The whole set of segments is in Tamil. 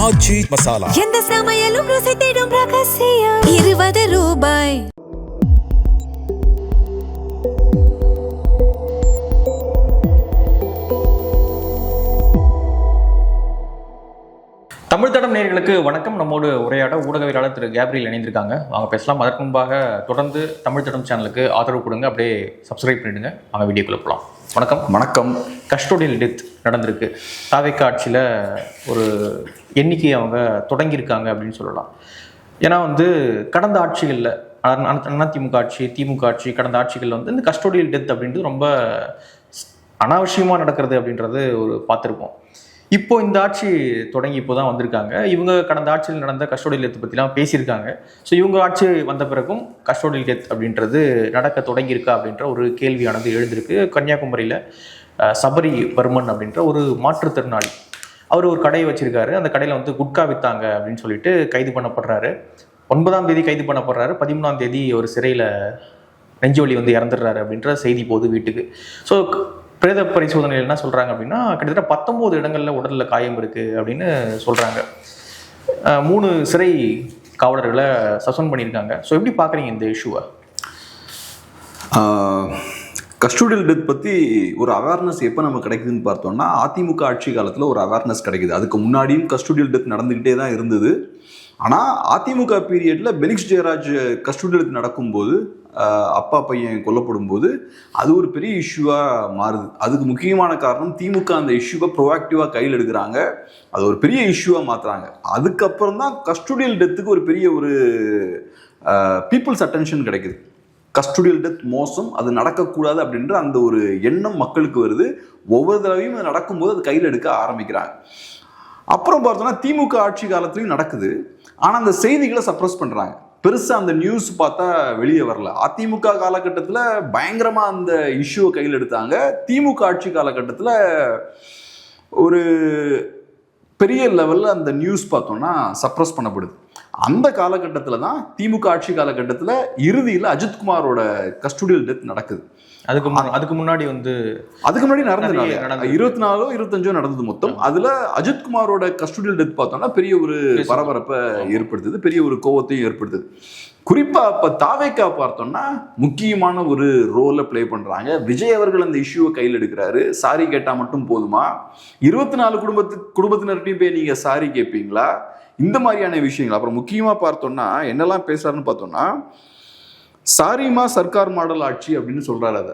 ஆச்சி மசாலா. எந்த சமையலும் ருசி தேடும் ரகசியம். 20 ரூபாய். தமிழ் தடம் நேயர்களுக்கு வணக்கம். நம்மோடு உரையாட ஊடகவியலாளர் திரு கேப்ரியல் இணைந்திருக்காங்க. வாங்க பேசலாம். அதற்கு முன்பாக தொடர்ந்து தமிழ் தடம் சேனலுக்கு ஆதரவு கொடுங்க, அப்படியே சப்ஸ்கிரைப் பண்ணிடுங்க. வாங்க வீடியோக்குள்ள போகலாம். வணக்கம். வணக்கம். கஸ்டோடியல் டெத் நடந்திருக்கு. தாவேக ஆட்சியில் ஒரு எண்ணிக்கையை அவங்க தொடங்கியிருக்காங்க அப்படின்னு சொல்லலாம். ஏன்னா கடந்த ஆட்சிகளில் அதிமுக ஆட்சி, திமுக ஆட்சி, கடந்த ஆட்சிகளில் இந்த கஸ்டோடியல் டெத் அப்படின்றது ரொம்ப அனாவசியமாக நடக்கிறது அப்படின்றது பார்த்துருப்போம். இப்போ இந்த ஆட்சி தொடங்கி இப்போ தான் வந்திருக்காங்க. இவங்க கடந்த ஆட்சியில் நடந்த கஸ்டோடியல் டெத் பற்றிலாம் பேசியிருக்காங்க. ஸோ இவங்க ஆட்சி வந்த பிறகும் கஸ்டோடியல் டெத் அப்படின்றது நடக்க தொடங்கியிருக்கா அப்படின்ற ஒரு கேள்வியானது எழுந்திருக்கு. கன்னியாகுமரியில் சபரி வர்மன் அப்படின்ற ஒரு மாற்றுத்திறனாளி, அவர் ஒரு கடையை வச்சிருக்காரு. அந்த கடையில் குட்கா வித்தாங்க அப்படின்னு சொல்லிட்டு கைது பண்ணப்படுறாரு. 9ஆம் தேதி கைது பண்ணப்படுறாரு. 13ஆம் தேதி ஒரு சிறையில் நெஞ்சுவலி இறந்துடுறாரு அப்படின்ற செய்தி போகுது வீட்டுக்கு. ஸோ பிரேத பரிசோதனைகள் என்ன சொல்கிறாங்க அப்படின்னா, கிட்டத்தட்ட 19 இடங்களில் உடலில் காயம் இருக்குது அப்படின்னு சொல்கிறாங்க. 3 சிறை காவலர்களை சஸ்பெண்ட் பண்ணியிருக்காங்க. ஸோ எப்படி பார்க்குறீங்க இந்த இஷ்யூவை? கஸ்டோடியல் டெத் பற்றி ஒரு அவேர்னஸ் எப்போ நம்ம கிடைக்குதுன்னு பார்த்தோம்னா, அதிமுக ஆட்சி காலத்தில் ஒரு அவேர்னஸ் கிடைக்குது. அதுக்கு முன்னாடியும் கஸ்டோடியல் டெத் நடந்துக்கிட்டே தான் இருந்தது. ஆனால் அதிமுக பீரியடில் பெனிக்ஸ் ஜெயராஜ் கஸ்டோடியல் டெத் நடக்கும்போது, அப்பா பையன் கொல்லப்படும் போது அது ஒரு பெரிய இஷ்யூவாக மாறுது. அதுக்கு முக்கியமான காரணம் திமுக அந்த இஷ்யூவை ப்ரோஆக்டிவாக கையில் எடுக்கிறாங்க, அது ஒரு பெரிய இஷ்யூவாக மாற்றுறாங்க. அதுக்கப்புறம் தான் கஸ்டோடியல் டெத்துக்கு ஒரு பெரிய ஒரு பீப்புள்ஸ் அட்டென்ஷன் கிடைக்குது. கஸ்டோடியல் டெத் மோசம், அது நடக்கக்கூடாது அப்படின்ற அந்த ஒரு எண்ணம் மக்களுக்கு வருது. ஒவ்வொரு தடவையும் அது நடக்கும்போது அது கையில் எடுக்க ஆரம்பிக்கிறாங்க. அப்புறம் பார்த்தோன்னா திமுக ஆட்சி காலத்துலையும் நடக்குது. ஆனால் அந்த செய்திகளை சப்ரஸ் பண்ணுறாங்க. பெருசாக அந்த நியூஸ் பார்த்தா வெளியே வரல. அதிமுக காலகட்டத்தில் பயங்கரமாக அந்த இஷ்யூவை கையில் எடுத்தாங்க. திமுக ஆட்சி காலகட்டத்தில் ஒரு பெரிய லெவலில் அந்த நியூஸ் பார்த்தோம்னா சப்ரஸ் பண்ணப்படுது. அந்த காலகட்டத்தில் தான் திமுக ஆட்சி காலகட்டத்தில் இறுதியில் அஜித்குமாரோட கஸ்டோடியல் டெத் நடக்குது. அதுக்கு முன்னாடி நடந்தது 24 25 நடந்தது மொத்தம். அதுல அஜித்குமாரோட கஸ்டோடியல் டெத் பார்த்தோம்னா பெரிய ஒரு பரபரப்பை ஏற்படுத்துது, பெரிய ஒரு கோவத்தையும் ஏற்படுத்துது. குறிப்பா இப்ப தாவேகா பார்த்தோம்னா முக்கியமான ஒரு ரோலை பிளே பண்றாங்க. விஜய் அவர்கள் அந்த இஷ்யூவை கையில் எடுக்கிறாரு. சாரி கேட்டா மட்டும் போதுமா? 24 குடும்பத்தினர்கிட்டையும் போய் நீங்க சாரி கேட்பீங்களா? இந்த மாதிரியான விஷயங்கள். அப்புறம் முக்கியமா பார்த்தோம்னா என்னெல்லாம் பேசுறாருன்னு பார்த்தோம்னா, சாரிமா சர்க்கார் மாடல் ஆட்சி அப்படின்னு சொல்றாரு. அதை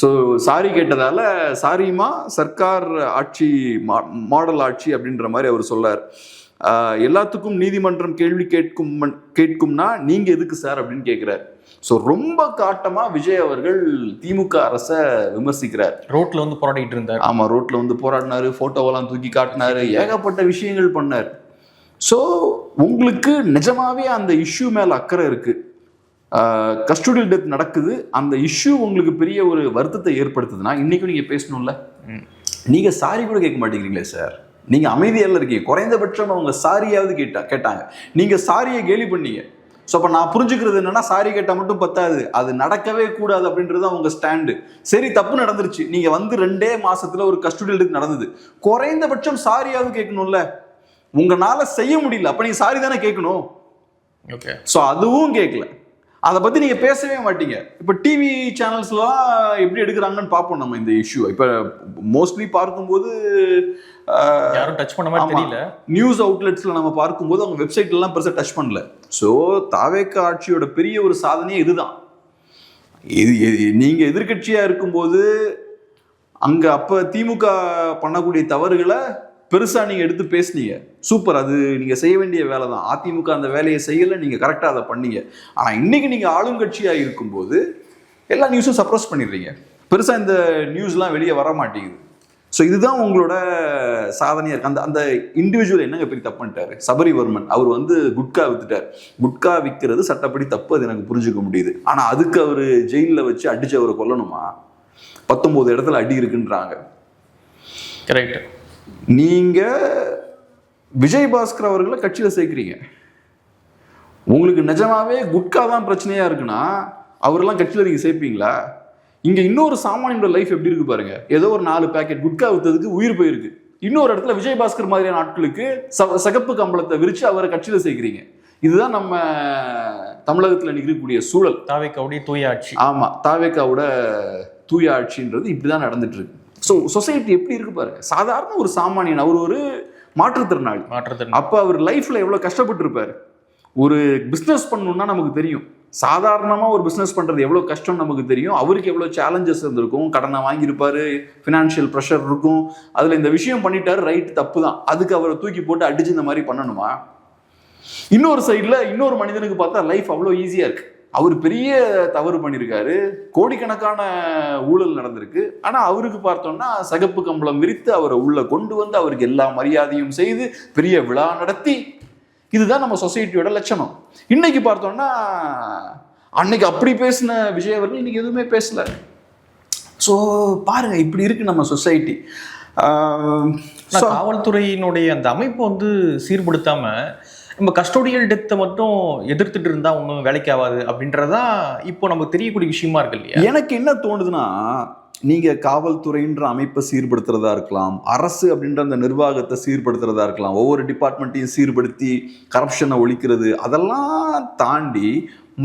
ஸோ சாரி கேட்டதால சாரிமா சர்க்கார் ஆட்சி மாடல் ஆட்சி அப்படின்ற மாதிரி அவர் சொல்றாரு. எல்லாத்துக்கும் நீதிமன்றம் கேள்வி கேட்கும்னா நீங்க எதுக்கு சார் அப்படின்னு கேட்கிறார். ஸோ ரொம்ப காட்டமா விஜய் அவர்கள் திமுக அரசை விமர்சிக்கிறார். ரோட்ல போராடிட்டு இருந்தார். ஆமா, ரோட்ல போராடினாரு, போட்டோவெல்லாம் தூக்கி காட்டினாரு, ஏகப்பட்ட விஷயங்கள் பண்ணார். ஸோ உங்களுக்கு நிஜமாவே அந்த இஷ்யூ மேல அக்கறை இருக்கு, கஸ்டோடியல் டெத் நடக்குது, அந்த இஷ்யூ உங்களுக்கு பெரிய ஒரு வருத்தத்தை ஏற்படுத்துதுன்னா இன்னைக்கும் நீங்க பேசணும்ல. நீங்க சாரி கூட கேட்க மாட்டேங்கிறீங்களே சார், நீங்க அமைதியால இருக்கீங்க. குறைந்தபட்சம் அவங்க சாரியாவது கேட்டாங்க, நீங்க சாரியை கேலி பண்ணீங்க. ஸோ அப்போ நான் புரிஞ்சுக்கிறது என்னன்னா, சாரி கேட்டால் மட்டும் பத்தாது, அது நடக்கவே கூடாது அப்படின்றது அவங்க ஸ்டாண்டு. சரி, தப்பு நடந்துருச்சு, நீங்க 2 மாசத்துல ஒரு கஸ்டோடியல் டெத் நடந்தது, குறைந்தபட்சம் சாரியாவது கேட்கணும்ல. உங்களால செய்ய முடியல, அப்ப நீங்க சாரி தானே கேட்கணும். ஓகே. ஸோ அதுவும் கேட்கல, அதை பத்தி நீங்க பேசவே மாட்டீங்க. இப்ப டிவி சேனல்ஸ்லாம் எப்படி எடுக்கிறாங்கன்னு பார்ப்போம் நம்ம இந்த இஷ்யூ. இப்ப மோஸ்ட்லி பார்க்கும்போது யாரும் டச் பண்ண மாதிரி தெரியல. நியூஸ் அவுட்லெட்ஸ்ல நம்ம பார்க்கும்போது அவங்க வெப்சைட்ல எல்லாம் பெருசா டச் பண்ணல. ஸோ தாவேக ஆட்சியோட பெரிய ஒரு சாதனையே இதுதான். நீங்க எதிர்கட்சியா இருக்கும்போது அங்க அப்ப திமுக பண்ணக்கூடிய தவறுகளை பெருசா நீங்க எடுத்து பேசுனீங்க, சூப்பர், அது நீங்க செய்ய வேண்டிய வேலை தான். அதிமுக அந்த வேலையை செய்யல, நீங்க கரெக்டா அதை பண்ணீங்க. ஆனா இன்னைக்கு நீங்க ஆளுங்கட்சியா இருக்கும்போது எல்லா நியூஸும் சப்ரஸ் பண்ணிடுறீங்க, பெருசா இந்த நியூஸ்லாம் வெளியே வர மாட்டேங்குது. ஸோ இதுதான் உங்களோட சாதனையா இருக்கு. அந்த இண்டிவிஜுவல் என்னங்க பெரிய தப்பு பண்ணிட்டாரு சபரிவர்மன். அவர் குட்கா வித்துட்டார். குட்கா விற்கிறது சட்டப்படி தப்பு, அது எனக்கு புரிஞ்சுக்க முடியுது. ஆனா அதுக்கு அவர் ஜெயிலில் வச்சு அடிச்சு அவரை கொல்லணுமா? 19 இடத்துல அடி இருக்குன்றாங்க. கரெக்ட். நீங்க விஜய் பாஸ்கர் அவர்களை கட்சியில சேர்க்கிறீங்க. உங்களுக்கு நிஜமாவே குட்கா தான் பிரச்சனையா இருக்குன்னா அவரெல்லாம் கட்சியில நீங்க சேர்ப்பீங்களா? இங்க இன்னொரு சாமானியோட லைஃப் எப்படி இருக்கு பாருங்க. ஏதோ ஒரு 4 பேக்கெட் குட்கா வித்ததுக்கு உயிர் போயிருக்கு. இன்னொரு இடத்துல விஜயபாஸ்கர் மாதிரியான ஆட்களுக்கு சிகப்பு கம்பளத்தை விரிச்சு அவரை கட்சியில சேர்க்கிறீங்க. இதுதான் நம்ம தமிழகத்துல நிகழக்கூடிய சூழல். தாவேக்காவுடைய தூய ஆட்சி. ஆமா, தாவேக்காவோட தூய ஆட்சின்றது இப்படிதான் நடந்துட்டு இருக்கு. ஸோ சொசைட்டி எப்படி இருக்கு பாருங்க. சாதாரண ஒரு சாமானியன், அவர் ஒரு மாற்றுத்திறனாளி. அப்ப அவர் லைஃப்ல எவ்வளவு கஷ்டப்பட்டு இருப்பாரு. ஒரு பிசினஸ் பண்ணணும்னா நமக்கு தெரியும், சாதாரணமா ஒரு பிசினஸ் பண்றது எவ்வளவு கஷ்டம் நமக்கு தெரியும். அவருக்கு எவ்வளவு சேலஞ்சஸ் இருந்திருக்கும், கடனை வாங்கியிருப்பாரு, பினான்சியல் ப்ரெஷர் இருக்கும். அதுல இந்த விஷயம் பண்ணிட்டாரு, ரைட் தப்பு தான், அதுக்கு அவரை தூக்கி போட்டு அடிச்சு இந்த மாதிரி பண்ணணுமா? இன்னொரு சைட்ல இன்னொரு மனிதனுக்கு பார்த்தா லைஃப் அவ்வளோ ஈஸியா இருக்கு. அவர் பெரிய தவறு பண்ணியிருக்காரு, கோடிக்கணக்கான ஊழல் நடந்திருக்கு. ஆனா அவருக்கு பார்த்தோம்னா சிகப்பு கம்பளம் விரித்து அவரை உள்ள கொண்டு வந்து அவருக்கு எல்லா மரியாதையும் செய்து பெரிய விழா நடத்தி, இதுதான் நம்ம சொசைட்டியோட லட்சணம். இன்னைக்கு பார்த்தோம்னா அன்னைக்கு அப்படி பேசின விஜய் அவர்கள் இன்னைக்கு எதுவுமே பேசல. ஸோ பாருங்க, இப்படி இருக்கு நம்ம சொசைட்டி. காவல்துறையினுடைய அந்த அமைப்பு வந்து சீர்படுத்தாம நம்ம கஸ்டோடியல் டெத்தை மட்டும் எதிர்த்துட்டு இருந்தா ஒன்றும் வேலைக்கு ஆகாது அப்படின்றதான் இப்போ நமக்கு தெரியக்கூடிய விஷயமா இருக்கு இல்லையா? எனக்கு என்ன தோணுதுன்னா, நீங்க காவல்துறைன்ற அமைப்பை சீர்படுத்துறதா இருக்கலாம், அரசு அப்படின்ற அந்த நிர்வாகத்தை சீர்படுத்துறதா இருக்கலாம், ஒவ்வொரு டிபார்ட்மெண்ட்டையும் சீர்படுத்தி கரப்ஷனை ஒழிக்கிறது, அதெல்லாம் தாண்டி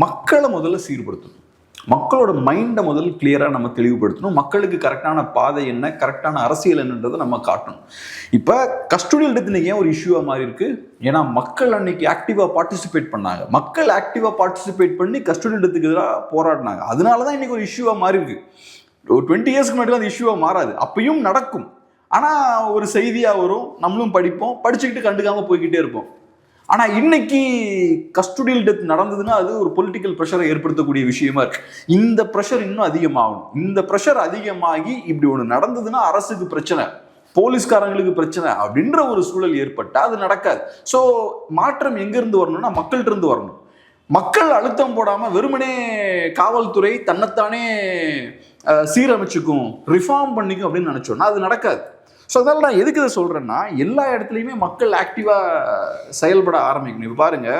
மக்களை முதல்ல சீர்படுத்தணும். மக்களோட மைண்டை முதல் கிளியராக நம்ம தெளிவுபடுத்தணும். மக்களுக்கு கரெக்டான பாதை என்ன, கரெக்டான அரசியல் என்னன்றதை நம்ம காட்டணும். இப்போ கஸ்டோடியல் டெத் இன்னைக்கு ஏன் ஒரு இஷ்யூவாக மாறி இருக்கு? ஏன்னா மக்கள் அன்னைக்கு ஆக்டிவாக பார்ட்டிசிபேட் பண்ணாங்க. மக்கள் ஆக்டிவாக பார்ட்டிசிபேட் பண்ணி கஸ்டோடியல் டெத்துக்கு எதிராக போராடினாங்க. அதனால தான் இன்னைக்கு ஒரு இஷ்யூவாக மாறி இருக்கு. ஒரு 20 இயர்ஸ்க்கு முன்னாடி அந்த இஷ்யூவாக மாறாது, அப்பயும் நடக்கும். ஆனால் ஒரு செய்தியாக வரும், நம்மளும் படிப்போம், படிச்சுக்கிட்டு கண்டுக்காமல் போய்கிட்டே இருப்போம். ஆனால் இன்னைக்கு கஸ்டோடியல் டெத் நடந்ததுன்னா அது ஒரு பொலிட்டிக்கல் ப்ரெஷரை ஏற்படுத்தக்கூடிய விஷயமா இருக்கு. இந்த ப்ரெஷர் இன்னும் அதிகமாகும். இந்த ப்ரெஷர் அதிகமாகி இப்படி ஒன்று நடந்ததுன்னா அரசுக்கு பிரச்சனை, போலீஸ்காரங்களுக்கு பிரச்சனை அப்படின்ற ஒரு சூழல் ஏற்பட்டால் அது நடக்காது. ஸோ மாற்றம் எங்கேருந்து வரணும்னா மக்கள்கிட்ட இருந்து வரணும். மக்கள் அழுத்தம் போடாமல் வெறுமனே காவல்துறை தன்னைத்தானே சீரமைச்சுக்கும், ரிஃபார்ம் பண்ணிக்கும் அப்படின்னு நினச்சோன்னா அது நடக்காது. ஸோ அதனால நான் எதுக்கு இதை சொல்கிறேன்னா, எல்லா இடத்துலையுமே மக்கள் ஆக்டிவாக செயல்பட ஆரம்பிக்கணும். இப்போ பாருங்க,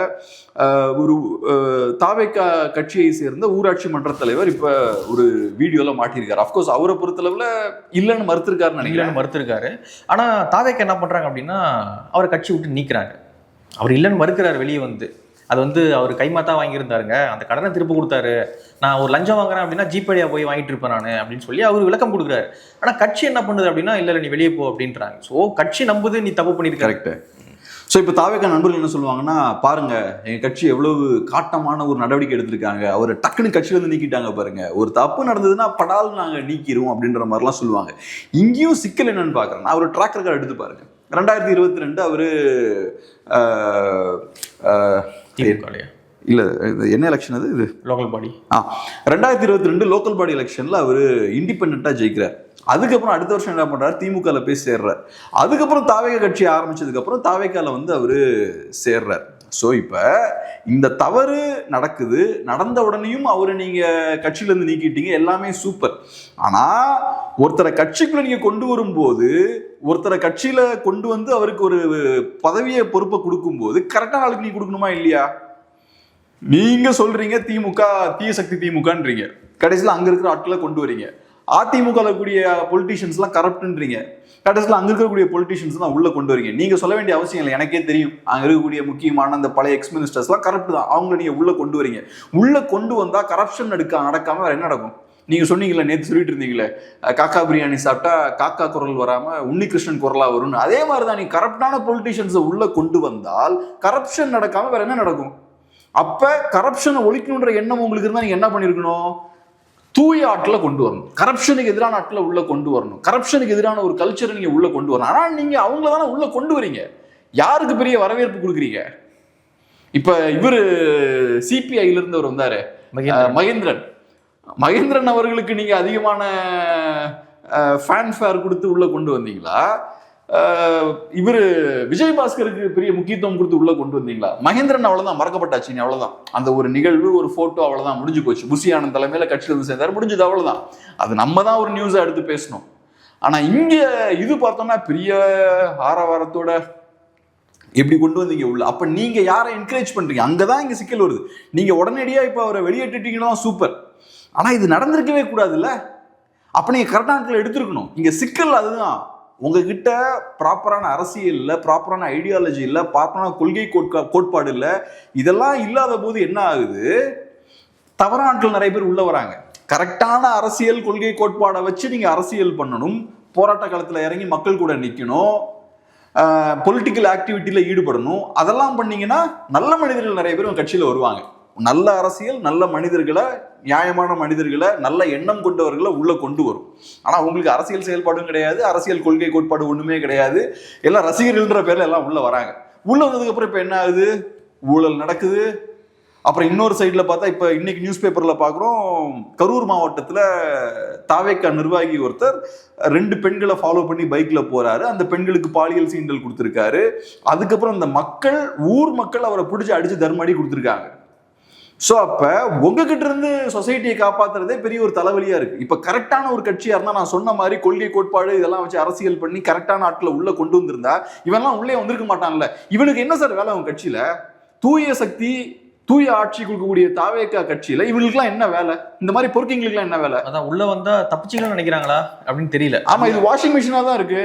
ஒரு தாவேக்கா கட்சியை சேர்ந்த ஊராட்சி மன்ற தலைவர் இப்போ ஒரு வீடியோவில் மாட்டியிருக்காரு. அஃப்கோர்ஸ் அவரை பொறுத்தளவில் இல்லைன்னு மறுத்திருக்காருன்னு நினைக்கிறேன். மறுத்திருக்காரு. ஆனால் தாவேக்கா என்ன பண்ணுறாங்க அப்படின்னா அவரை கட்சி விட்டு நீக்கிறாங்க. அவர் இல்லைன்னு மறுக்கிறாரு வெளியே வந்து. அது வந்து அவர் கைமாத்தா வாங்கியிருந்தாருங்க, அந்த கடனை திருப்பி கொடுத்தாரு, நான் ஒரு லஞ்சம் வாங்குறேன் அப்படின்னா ஜிபேடியா போய் வாங்கிட்டு இருப்பேன் நான் அப்படின்னு சொல்லி அவர் விளக்கம் கொடுக்குறாரு. ஆனால் கட்சி என்ன பண்ணுது அப்படின்னா இல்லை நீ வெளியே போ அப்படின்றாங்க. ஸோ கட்சி நம்புது நீ தப்பு பண்ணியிருக்க. கரெக்டு. ஸோ இப்போ தாவேக்கா நண்பர்கள் என்ன சொல்லுவாங்கன்னா, பாருங்க எங்கள் கட்சி எவ்வளவு காட்டமான ஒரு நடவடிக்கை எடுத்திருக்காங்க, அவர் டக்குன்னு கட்சியிலேருந்து நீக்கிட்டாங்க பாருங்க, ஒரு தப்பு நடந்ததுன்னா படால் நாங்கள் நீக்கிடுவோம் அப்படின்ற மாதிரிலாம் சொல்லுவாங்க. இங்கேயும் சிக்கல் என்னன்னு பார்க்குறேன். அவர் ட்ராக் ரெக்கார்ட் எடுத்து பாருங்க. 2022 அவரு இல்ல என்ன எலெக்ஷன் அது, இது லோக்கல் பாடி. 2022 லோக்கல் பாடி எலெக்ஷன்ல அவரு இண்டிபெண்டா ஜெயிக்கிறார். அதுக்கப்புறம் அடுத்த வருஷம் என்ன பண்றாரு, திமுகல போய் சேர்றார். அதுக்கப்புறம் தாவேக்கா கட்சி ஆரம்பிச்சதுக்கு அப்புறம் தாவேக்கால வந்து அவரு சேர்றார். ஸோ இப்ப இந்த தவறு நடக்குது, நடந்த உடனேயும் அவரை நீங்க கட்சியில இருந்து நீக்கிட்டீங்க, எல்லாமே சூப்பர். ஆனா ஒருத்தரை கட்சிக்குள்ள நீங்க கொண்டு வரும்போது, ஒருத்தரை கட்சியில கொண்டு வந்து அவருக்கு ஒரு பதவியை பொறுப்பை கொடுக்கும் போது கரெக்டான ஆளுக்கு நீங்க கொடுக்கணுமா இல்லையா? நீங்க சொல்றீங்க திமுக தீய சக்தி திமுகன்றீங்க, கடைசியில் அங்க இருக்கிற ஆட்களை கொண்டு வரீங்க. அதிமுக கூடிய பொலிட்டீஷியன்ஸ் எல்லாம் கரப்ட்ன்றீங்க, கடைசியில் அங்க இருக்கக்கூடிய பொலிட்டீஷியன்ஸ் தான் உள்ள கொண்டு வரீங்க. நீங்க சொல்ல வேண்டிய அவசியம் இல்லை, எனக்கே தெரியும். அங்க இருக்கக்கூடிய முக்கியமான அந்த பழைய எக்ஸ் மினிஸ்டர்ஸ் எல்லாம் கரப்ட் தான், அவங்க நீங்க உள்ள கொண்டு வரீங்க. உள்ள கொண்டு வந்தா கரப்ஷன் நடக்காம வேற என்ன நடக்கும்? நீங்க சொன்னீங்களே, நேற்று சொல்லிட்டு இருந்தீங்களே, காக்கா பிரியாணி சாப்பிட்டா காக்கா குரல் வராம உன்னிகிருஷ்ணன் குரலா வரும்னு. அதே மாதிரிதான், நீ கரப்டான பொலிட்டீஷியன்ஸை உள்ள கொண்டு வந்தால் கரப்ஷன் நடக்காம வேற என்ன நடக்கும்? அப்ப கரப்ஷனை ஒழிக்கணுன்ற எண்ணம் உங்களுக்கு இருந்தா நீங்க என்ன பண்ணிருக்கணும்? தூய ஆட்களை கொண்டு வரணும், கரப்ஷனுக்கு எதிரான ஆட்களை உள்ள கொண்டு வரணும், கரப்ஷனுக்கு எதிரான ஒரு கல்ச்சரை நீங்க உள்ள கொண்டு வரணும். ஆனா நீங்க அவங்கள தானே உள்ள கொண்டு வரீங்க. யாருக்கு பெரிய வரவேற்பு கொடுக்குறீங்க? இப்ப இவரு சிபிஐல இருந்தவர் வந்தாரு, மகேந்திரன் அவர்களுக்கு நீங்க அதிகமான ஃபேன்ஃபேர் கொடுத்து உள்ள கொண்டு வந்தீங்களா? இவரு விஜயபாஸ்கருக்கு பெரிய முக்கியத்துவம் கொடுத்து உள்ள கொண்டு வந்தீங்களா? மகேந்திரன் அவ்வளவுதான், மறக்கப்பட்டாச்சு, அவ்வளவுதான். அந்த ஒரு நிகழ்வு, ஒரு போட்டோ, அவ்வளவுதான், முடிஞ்சு போச்சு. புஷி ஆனந்த் தலைமையில கட்சியில இருந்து சேர்ந்தாரு, முடிஞ்சது, அவ்வளவுதான். அது நம்ம தான் ஒரு நியூஸா எடுத்து பேசணும். ஆனா இங்க இது பார்த்தோம்னா பெரிய ஆரவாரத்தோட எப்படி கொண்டு வந்தீங்க உள்ள. அப்ப நீங்க யாரை என்கரேஜ் பண்றீங்க? அங்கதான் இங்க சிக்கல் வருது. நீங்க உடனடியா இப்ப அவரை வெளியேற்றிட்டீங்கன்னா சூப்பர், ஆனா இது நடந்திருக்கவே கூடாதுல்ல. அப்ப நீங்க கரெக்டான எடுத்திருக்கணும். இங்க சிக்கல் அதுதான். உங்ககிட்ட ப்ராப்பரான அரசியல் இல்லை, ப்ராப்பரான ஐடியாலஜி இல்லை, ப்ராப்பரான கொள்கை கோட்பாடு இல்லை. இதெல்லாம் இல்லாத போது என்ன ஆகுது, தவறான ஆட்கள் நிறைய பேர் உள்ள வராங்க. கரெக்டான அரசியல் கொள்கை கோட்பாடை வச்சு நீங்க அரசியல் பண்ணணும், போராட்ட காலத்துல இறங்கி மக்கள் கூட நிக்கணும், பொலிட்டிக்கல் ஆக்டிவிட்டியில ஈடுபடணும். அதெல்லாம் பண்ணீங்கன்னா நல்ல மனிதர்கள் நிறைய பேர் கட்சியில வருவாங்க. நல்ல அரசியல் நல்ல மனிதர்களை, நியாயமான மனிதர்களை, நல்ல எண்ணம் கொண்டவர்களை உள்ள கொண்டு வரும். ஆனா உங்களுக்கு அரசியல் செயல்பாடும் கிடையாது, அரசியல் கொள்கை கோட்பாடு ஒண்ணுமே கிடையாது. எல்லாம் ரசிகர்கள்ன்ற பேர்ல எல்லாம் உள்ள வராங்க. உள்ள வந்ததுக்கு அப்புறம் இப்ப என்ன ஆகுது, ஊழல் நடக்குது. அப்புறம் இன்னொரு சைட்ல பார்த்தா இப்ப இன்னைக்கு நியூஸ் பேப்பர்ல பாக்குறோம், கரூர் மாவட்டத்துல தாவேக்கா நிர்வாகி ஒருத்தர் 2 பெண்களை ஃபாலோ பண்ணி பைக்ல போறாரு. அந்த பெண்களுக்கு பாலியல் சீண்டல் கொடுத்திருக்காரு. அதுக்கப்புறம் அந்த மக்கள், ஊர் மக்கள் அவரை பிடிச்சி அடிச்சு தர்மடி கொடுத்திருக்காங்க. ஸோ அப்ப உங்ககிட்ட இருந்து சொசைட்டியை காப்பாத்துறதே பெரிய ஒரு தலைவலியா இருக்கு. இப்ப கரெக்டான ஒரு கட்சியா இருந்தா, நான் சொன்ன மாதிரி கொள்கை கோட்பாடு இதெல்லாம் வச்சு அரசியல் பண்ணி கரெக்டான ஆட்களை உள்ள கொண்டு வந்திருந்தா இவெல்லாம் உள்ளே வந்திருக்க மாட்டான்ல. இவனுக்கு என்ன சார் வேலை அவங்க கட்சியில? தூய சக்தி, தூய ஆட்சி கொடுக்கக்கூடிய தாவேக்கா கட்சியில இவங்களுக்குலாம் என்ன வேலை? இந்த மாதிரி பொறுக்கிங்களுக்குலாம் என்ன வேலை? அதான் உள்ள வந்தா தப்பிச்சுக்கலாம் நினைக்கிறாங்களா அப்படின்னு தெரியல. ஆமா, இது வாஷிங் மிஷினா தான் இருக்கு.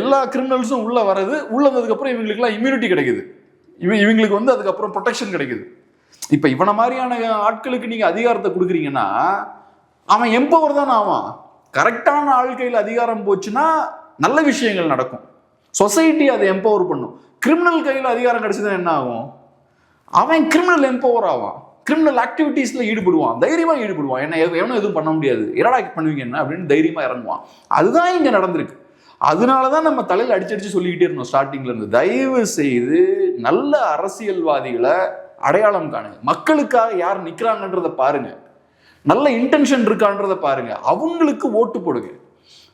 எல்லா கிரிமினல்ஸும் உள்ள வர்றது, உள்ள வந்ததுக்கு அப்புறம் இவங்களுக்குலாம் இம்யூனிட்டி கிடைக்குது, இவங்களுக்கு வந்து அதுக்கப்புறம் ப்ரொடெக்ஷன் கிடைக்குது. இப்ப இவன மாதிரியான ஆட்களுக்கு நீங்க அதிகாரத்தை கொடுக்குறீங்கன்னா அவன் எம்பவர் தானே ஆவான். கரெக்டான ஆள்கையில் அதிகாரம் போச்சுன்னா நல்ல விஷயங்கள் நடக்கும், சொசைட்டி அதை எம்பவர் பண்ணும். கிரிமினல் கையில் அதிகாரம் கிடைச்சதுன்னா என்ன ஆகும்? அவன் கிரிமினல் எம்பவர் ஆவான், கிரிமினல் ஆக்டிவிட்டீஸ்ல ஈடுபடுவான், தைரியமா ஈடுபடுவான். என்ன எவனும் எதுவும் பண்ண முடியாது, என்னடா பண்ணுவீங்க என்ன அப்படின்னு தைரியமா இறங்குவான். அதுதான் இங்க நடந்திருக்கு. அதனாலதான் நம்ம தலையில அடிச்சு சொல்லிக்கிட்டே இருந்தோம் ஸ்டார்டிங்ல இருந்து, தயவு செய்து நல்ல அரசியல்வாதிகளை அடையாளம் காணுங்க, மக்களுக்காக யார் நிக்கிறாங்கன்றத பாருங்க, நல்ல இன்டென்ஷன் இருக்கான்றத பாருங்க, அவங்களுக்கு ஓட்டு போடுங்க.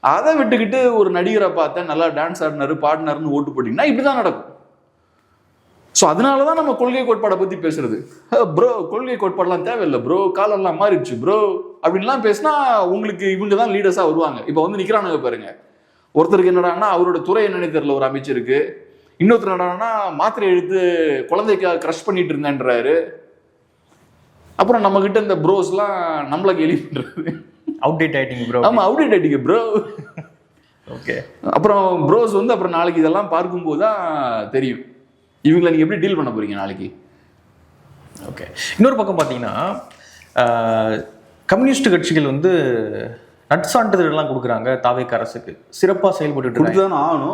அதை விட்டுக்கிட்டு ஒரு நடிகரை பார்த்தா நல்லா டான்ஸ் ஆடினாரு பாடினாருன்னு ஓட்டு போட்டீங்கன்னா இப்படிதான் நடக்கும். ஸோ அதனாலதான் நம்ம கொள்கை கோட்பாடை பத்தி பேசுறது. ப்ரோ கொள்கை கோட்பாடுலாம் தேவையில்லை ப்ரோ, காலெல்லாம் மாறிடுச்சு ப்ரோ அப்படின்லாம் பேசினா உங்களுக்கு இவங்க தான் லீடர்ஸா வருவாங்க. இப்போ வந்து நிக்கிறானுங்க பாருங்க, ஒருத்தருக்கு என்னடான்னா அவரோட துறை என்னன்னு தெரியல ஒரு அமைச்சருக்கு, இன்னொருத்தர் என்னடான்னா மாத்திரை எடுத்து குழந்தைக்காக கிரஷ் பண்ணிட்டு இருந்தேன்றாரு. அப்புறம் நம்ம கிட்ட இந்த ப்ரோஸ்லாம் நம்மள கேலி பண்றது, அவுடேட் ஆயிட்டீங்க ப்ரோ. ஆமா, அவுடேட் ஆயிட்டீங்க ப்ரோ. ஓகே, அப்புறம் ப்ரோஸ் வந்து அப்புறம் நாளைக்கு இதெல்லாம் பார்க்கும்போது தான் தெரியும் இவங்களை நீங்க எப்படி டீல் பண்ண போறீங்க நாளைக்கு. ஓகே, இன்னொரு பக்கம் பார்த்தீங்கன்னா கம்யூனிஸ்ட் கட்சிகள் வந்து நட்சான்றிதழ்லாம் கொடுக்குறாங்க தாவேக்கா அரசுக்கு, சிறப்பாக செயல்பட்டு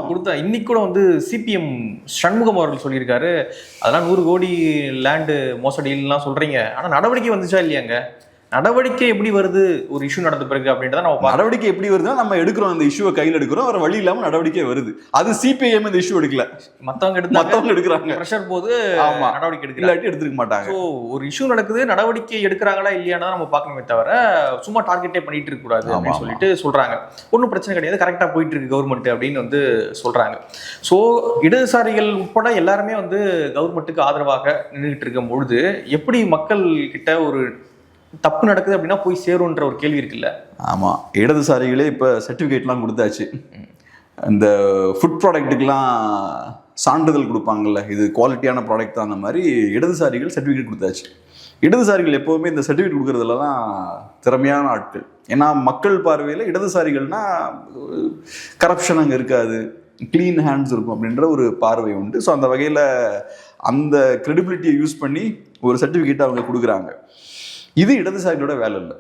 கொடுத்தா. இன்னைக்கு கூட வந்து சிபிஎம் சண்முகம் அவர்கள் சொல்லியிருக்காரு, அதெல்லாம் 100 கோடி லேண்டு மோசடிலாம் சொல்றீங்க, ஆனால் நடவடிக்கை வந்துச்சா இல்லையாங்க? நடவடிக்கை எப்படி வருது ஒரு இஷ்யூ நடந்த பிறகு அப்படின்றத நம்ம நடவடிக்கை எப்படி வருதுன்னா நம்ம எடுக்கிறோம், அந்த இஷ்யூவை கையில் எடுக்கிறோம், வேற வழி இல்லாம நடவடிக்கை வருது. அது சிபிஎம் இந்த இஷ்யூ எடுக்கல, மத்தவங்க எடுக்கிறாங்க. பிரஷர் போது நடவடிக்கை எடுக்கல, இல்லாட்டி எடுத்துக்க மாட்டாங்க. ஸோ ஒரு இஷ்யூ நடக்குது, நடவடிக்கை எடுக்கிறாங்களா இல்லையானா நம்ம பார்க்கணுமே தவிர சும்மா டார்கெட்டே பண்ணிட்டு இருக்க கூடாது அப்படின்னு சொல்லிட்டு சொல்றாங்க. ஒன்றும் பிரச்சனை கிடையாது, கரெக்டாக போயிட்டு இருக்கு கவர்மெண்ட் அப்படின்னு வந்து சொல்றாங்க. ஸோ இடதுசாரிகள் உட்பட எல்லாருமே வந்து கவர்மெண்ட்டுக்கு ஆதரவாக நின்றுகிட்டு இருக்கும் பொழுது எப்படி மக்கள் கிட்ட ஒரு தப்பு நடக்குது அப்படின்னா போய் சேரும்ன்ற ஒரு கேள்வி இருக்குல்ல. ஆமா, இடதுசாரிகளே இப்ப சர்டிபிகேட்லாம் கொடுத்தாச்சு. இந்த ஃபுட் ப்ராடக்ட்டுக்கெல்லாம் சான்றிதழ் கொடுப்பாங்கல்ல, இது குவாலிட்டியான ப்ராடக்ட் தான், அந்த மாதிரி இடதுசாரிகள் சர்டிஃபிகேட் கொடுத்தாச்சு. இடதுசாரிகள் எப்போவுமே இந்த சர்டிஃபிகேட் கொடுக்கறதுல தான் திறமையான ஆட்கள். ஏன்னா மக்கள் பார்வையில் இடதுசாரிகள்னா கரப்ஷன் அங்கே இருக்காது, கிளீன் ஹேண்ட்ஸ் இருக்கும் அப்படின்ற ஒரு பார்வை உண்டு. ஸோ அந்த வகையில் அந்த கிரெடிபிலிட்டியை யூஸ் பண்ணி ஒரு சர்டிஃபிகேட்டை அவங்க கொடுக்குறாங்க. இது இடதுசாரிகளோட வேலை இல்லை.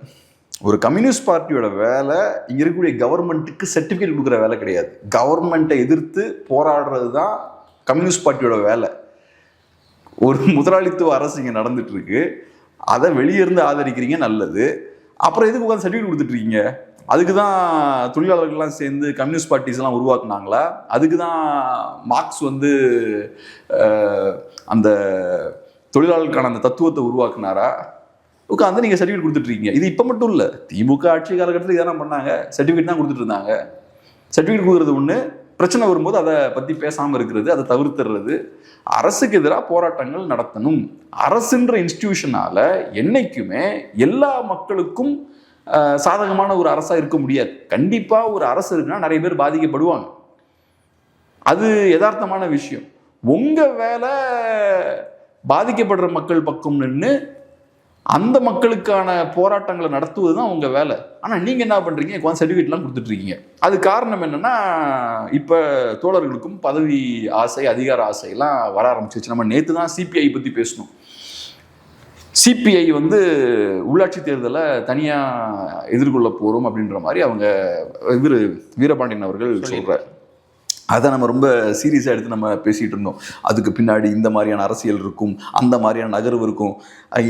ஒரு கம்யூனிஸ்ட் பார்ட்டியோட வேலை இங்கே இருக்கக்கூடிய கவர்மெண்ட்டுக்கு சர்டிஃபிகேட் கொடுக்குற வேலை கிடையாது. கவர்மெண்ட்டை எதிர்த்து போராடுறது தான் கம்யூனிஸ்ட் பார்ட்டியோட வேலை. ஒரு முதலாளித்துவ அரசு இங்கே நடந்துட்டு இருக்கு, அதை வெளியே இருந்து ஆதரிக்கிறீங்க, நல்லது. அப்புறம் எதுக்கு உட்காந்து சர்டிஃபிகேட் கொடுத்துட்டு இருக்கீங்க? அதுக்கு தான் தொழிலாளர்கள்லாம் சேர்ந்து கம்யூனிஸ்ட் பார்ட்டிஸ் எல்லாம் உருவாக்குனாங்களா? அதுக்கு தான் மார்க்ஸ் வந்து அந்த தொழிலாளர்களுக்கான அந்த தத்துவத்தை உருவாக்குனாரா? உட்காந்து நீங்கள் சர்டிஃபிகேட் கொடுத்துட்டு இருக்கீங்க. இது இப்போ மட்டும் இல்லை, திமுக ஆட்சி காலகட்டத்தில் இதெல்லாம் பண்ணாங்க, சர்டிஃபிகேட் தான் கொடுத்துட்டு இருந்தாங்க. சர்டிஃபிகேட் கொடுக்குறது ஒன்று, பிரச்சனை வரும்போது அதை பற்றி பேசாமல் இருக்கிறது, அதை தவிர்த்துறது. அரசுக்கு எதிராக போராட்டங்கள் நடத்தணும். அரசுன்ற இன்ஸ்டிடியூஷனால என்னைக்குமே எல்லா மக்களுக்கும் சாதகமான ஒரு அரசாக இருக்க முடியாது. கண்டிப்பாக ஒரு அரசு இருக்குன்னா நிறைய பேர் பாதிக்கப்படுவாங்க, அது யதார்த்தமான விஷயம். உங்கள் வேலை பாதிக்கப்படுற மக்கள் பக்கம் நின்று அந்த மக்களுக்கான போராட்டங்களை நடத்துவது தான் உங்க வேலை. ஆனா நீங்க என்ன பண்றீங்க, சர்டிஃபிகேட்லாம் கொடுத்துட்டு இருக்கீங்க. அது காரணம் என்னன்னா, இப்ப தோழர்களுக்கும் பதவி ஆசை, அதிகார ஆசை எல்லாம் வர ஆரம்பிச்சிருச்சு. நம்ம நேத்து தான் சிபிஐ பத்தி பேசணும். சிபிஐ வந்து உள்ளாட்சி தேர்தலை தனியா எதிர்கொள்ள போறோம் அப்படின்ற மாதிரி அவங்க வீரபாண்டியன் அவர்கள் சொல்றாரு. அதை நம்ம ரொம்ப சீரியஸாக எடுத்து நம்ம பேசிகிட்டு இருந்தோம். அதுக்கு பின்னாடி இந்த மாதிரியான அரசியல் இருக்கும், அந்த மாதிரியான நகர்வு இருக்கும்.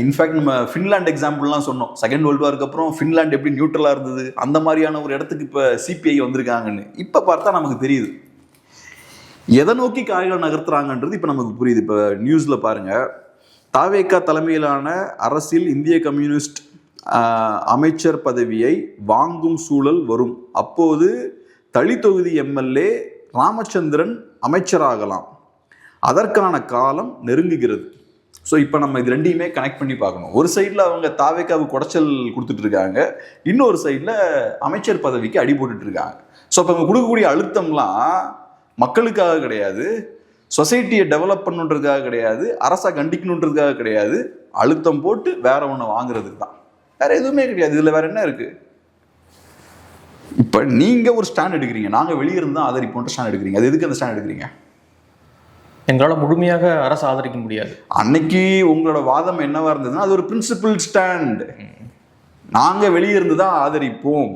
இன்ஃபேக்ட் நம்ம ஃபின்லாண்ட் எக்ஸாம்பிள்லாம் சொன்னோம். செகண்ட் வேர்ல்டு வாருக்கு அப்புறம் ஃபின்லாண்ட் எப்படி நியூட்ரலாக இருந்தது, அந்த மாதிரியான ஒரு இடத்துக்கு இப்போ சிபிஐ வந்திருக்காங்கன்னு இப்போ பார்த்தா நமக்கு தெரியுது. எதை நோக்கி காய்கள் நகர்த்துறாங்கன்றது இப்போ நமக்கு புரியுது. இப்போ நியூஸில் பாருங்கள், தாவேகா தலைமையிலான அரசில் இந்திய கம்யூனிஸ்ட் அமைச்சர் பதவியை வாங்கும் சூழல் வரும். அப்போது தளி தொகுதி எம்எல்ஏ ராமச்சந்திரன் அமைச்சராகலாம். அதற்கான காலம் நெருங்குகிறது. ஸோ இப்போ நம்ம இது ரெண்டையுமே கனெக்ட் பண்ணி பார்க்கணும். ஒரு சைடில் அவங்க தாவேக்காவுக்கு குடைச்சல் கொடுத்துட்டு இருக்காங்க, இன்னொரு சைடில் அமைச்சர் பதவிக்கு அடி போட்டுட்டு இருக்காங்க. ஸோ இப்போ அவங்க கொடுக்கக்கூடிய அழுத்தம்லாம் மக்களுக்காக கிடையாது, சொசைட்டியை டெவலப் பண்ணுன்றதுக்காக கிடையாது, அரசை கண்டிக்கணுன்றதுக்காக கிடையாது, அழுத்தம் போட்டு வேற ஒன்று வாங்குறதுக்கு தான். வேற எதுவுமே கிடையாது. இதில் வேற என்ன இருக்கு? இப்போ நீங்கள் ஒரு ஸ்டாண்ட் எடுக்கிறீங்க, நாங்கள் வெளியே இருந்தால் ஆதரிப்போன்ற ஸ்டாண்ட் எடுக்கிறீங்க. அது எதுக்கு அந்த ஸ்டாண்ட் எடுக்கிறீங்க? எங்களால் முழுமையாக அரசு ஆதரிக்க முடியாது. அன்னைக்கு உங்களோட வாதம் என்னவா இருந்ததுன்னா, அது ஒரு பிரின்சிபல் ஸ்டாண்ட். நாங்கள் வெளியே இருந்து தான் ஆதரிப்போம்.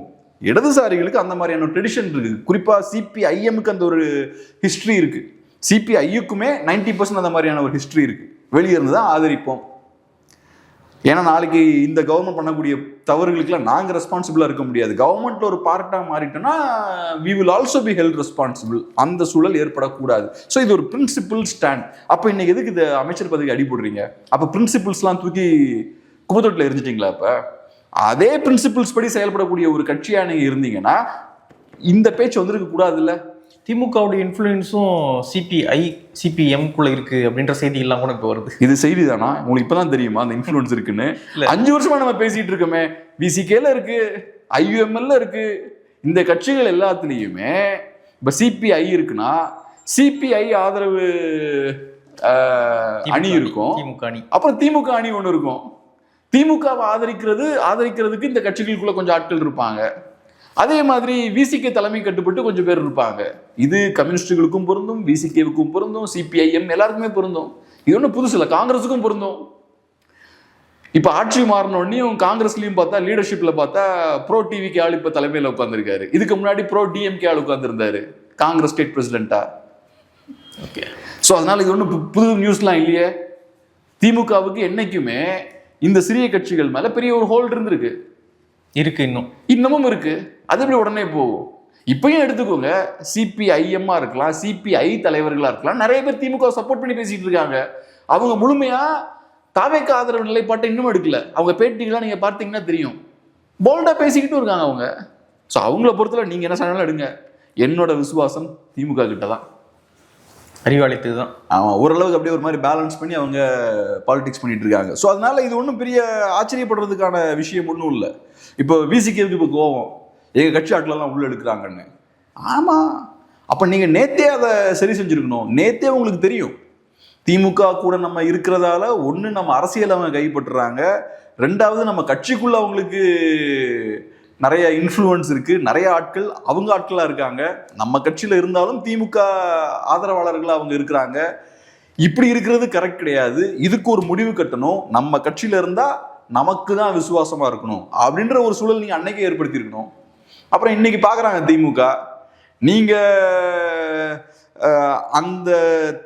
இடதுசாரிகளுக்கு அந்த மாதிரியான ட்ரெடிஷன் இருக்கு. குறிப்பாக சிபிஐஎம்க்கு அந்த ஒரு ஹிஸ்ட்ரி இருக்கு. சிபிஐக்குமே 90% அந்த மாதிரியான ஒரு ஹிஸ்ட்ரி இருக்கு. வெளியே இருந்து தான் ஆதரிப்போம். ஏன்னா நாளைக்கு இந்த கவர்மெண்ட் பண்ணக்கூடிய தவறுகளுக்குலாம் நாங்கள் ரெஸ்பான்சிபிளாக இருக்க முடியாது. கவர்மெண்ட்ல ஒரு பார்ட்டாக மாறிட்டோம்னா we will also be held responsible. அந்த சூழல் ஏற்படக்கூடாது. ஸோ இது ஒரு பிரின்சிபிள் ஸ்டாண்ட். அப்போ இன்னைக்கு எதுக்கு இந்த அமைச்சர் பதவிக்கு அடி போடுறீங்க? அப்போ பிரின்சிபிள்ஸ்லாம் தூக்கி குப்பத்தொட்டில் எரிஞ்சிட்டிங்களா? இப்போ அதே பிரின்சிபிள்ஸ் படி செயல்படக்கூடிய ஒரு கட்சியாக நீங்கள் இருந்தீங்கன்னா இந்த பேச்சு வந்திருக்க கூடாதுல்ல. திமுகவுடைய இன்ஃப்ளூயன்ஸும் சிபிஎம்குள்ள இருக்கு அப்படின்ற செய்தி எல்லாம் கூட இப்போ வருது. இது செய்தி தானா? உங்களுக்கு இப்பதான் தெரியுமா அந்த இன்ஃப்ளூயன்ஸ் இருக்குன்னு? 5 வருஷமா நம்ம பேசிட்டு இருக்கோமே. விசிகேல இருக்கு, ஐயுஎம்எல்ல இருக்கு. இந்த கட்சிகள் எல்லாத்துலயுமே இப்ப சிபிஐ இருக்குன்னா சிபிஐ ஆதரவு அணி இருக்கும், திமுக அணி. அப்புறம் திமுக அணி ஒண்ணு இருக்கும். திமுகவை ஆதரிக்கிறதுக்கு இந்த கட்சிகளுக்குள்ள கொஞ்சம் ஆட்கள் இருப்பாங்க. அதே மாதிரி விசிகே தலைமை கட்டுப்பட்டு கொஞ்சம் பேர் இருப்பாங்க. இது கம்யூனிஸ்டுகளுக்கும் பொருந்தும், விசிகேவுக்கும் பொருந்தும், சிபிஐஎம் எல்லாருக்குமே பொருந்தும். இது ஒன்றும் புதுசு இல்லை, காங்கிரஸுக்கும் பொருந்தும். இப்போ ஆட்சி மாறினோடனையும் காங்கிரஸ்லையும் பார்த்தா லீடர்ஷிப்ல பார்த்தா ப்ரோ டிவிக்கு ஆள் இப்போ தலைமையில் உட்காந்துருக்காரு. இதுக்கு முன்னாடி ப்ரோ டிஎம்கே ஆள் உட்காந்துருந்தாரு காங்கிரஸ் ஸ்டேட் பிரசிடென்ட்டா. ஓகே, ஸோ அதனால இது ஒன்றும் புது நியூஸ்லாம் இல்லையே. திமுகவுக்கு என்னைக்குமே இந்த சிறிய கட்சிகள் மேல பெரிய ஒரு ஹோல்டு இருந்திருக்கு, இருக்கு, இன்னமும் இருக்கு. அது எப்படி உடனே போகும்? இப்பயும் எடுத்துக்கோங்க, சிபிஐஎம்மா இருக்கலாம், சிபிஐ தலைவர்களா இருக்கலாம், நிறைய பேர் திமுக சப்போர்ட் பண்ணி பேசிட்டு இருக்காங்க. அவங்க முழுமையா தாவேக்கு ஆதரவு நிலைப்பாட்டை இன்னும் எடுக்கல. அவங்க பேட்டிகள்லாம் நீங்க பார்த்தீங்கன்னா தெரியும், போல்டா பேசிக்கிட்டும் இருக்காங்க அவங்க. ஸோ அவங்கள பொறுத்தவரை நீங்க என்ன சொன்னாலும் எடுங்க. என்னோட விசுவாசம் திமுக கிட்ட தான், அறிவாளித்து தான். ஆமாம், ஓரளவுக்கு அப்படியே ஒரு மாதிரி பேலன்ஸ் பண்ணி அவங்க பாலிடிக்ஸ் பண்ணிட்டு இருக்காங்க. ஸோ அதனால இது ஒன்றும் பெரிய ஆச்சரியப்படுறதுக்கான விஷயம் ஒன்றும் இல்லை. இப்போ விசிகேவுக்கு இப்போ கோவம், எங்கள் கட்சி ஆட்களெல்லாம் உள்ள எடுக்கிறாங்கன்னு. ஆமாம், அப்போ நீங்கள் நேத்தே அதை சரி செஞ்சுருக்கணும். நேத்தே உங்களுக்கு தெரியும் திமுக கூட நம்ம இருக்கிறதால ஒன்று நம்ம அரசியல் அவங்க கைப்பற்றுறாங்க, ரெண்டாவது நம்ம கட்சிக்குள்ள அவங்களுக்கு நிறைய இன்ஃப்ளூயன்ஸ் இருக்கு, நிறைய ஆட்கள் அவங்க ஆட்களா இருக்காங்க. நம்ம கட்சியில இருந்தாலும் திமுக ஆதரவாளர்கள் அவங்க இருக்கிறாங்க. இப்படி இருக்கிறது கரெக்ட் கிடையாது. இதுக்கு ஒரு முடிவு கட்டணும். நம்ம கட்சியில இருந்தா நமக்கு தான் விசுவாசமா இருக்கணும் அப்படின்ற ஒரு சூழல் நீங்க அன்னைக்கே ஏற்படுத்தி இருக்கணும். அப்புறம் இன்னைக்கு பாக்குறாங்க திமுக, நீங்க அந்த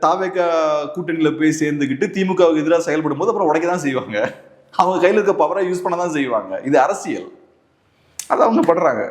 தாவேக கூட்டணியில போய் சேர்ந்துக்கிட்டு திமுகவுக்கு எதிராக செயல்படும் போது அப்புறம் உடைக்க தான் செய்வாங்க. அவங்க கையில் இருக்க பவரை யூஸ் பண்ண தான் செய்வாங்க. இது அரசியல், அதை அவங்க படுறாங்க.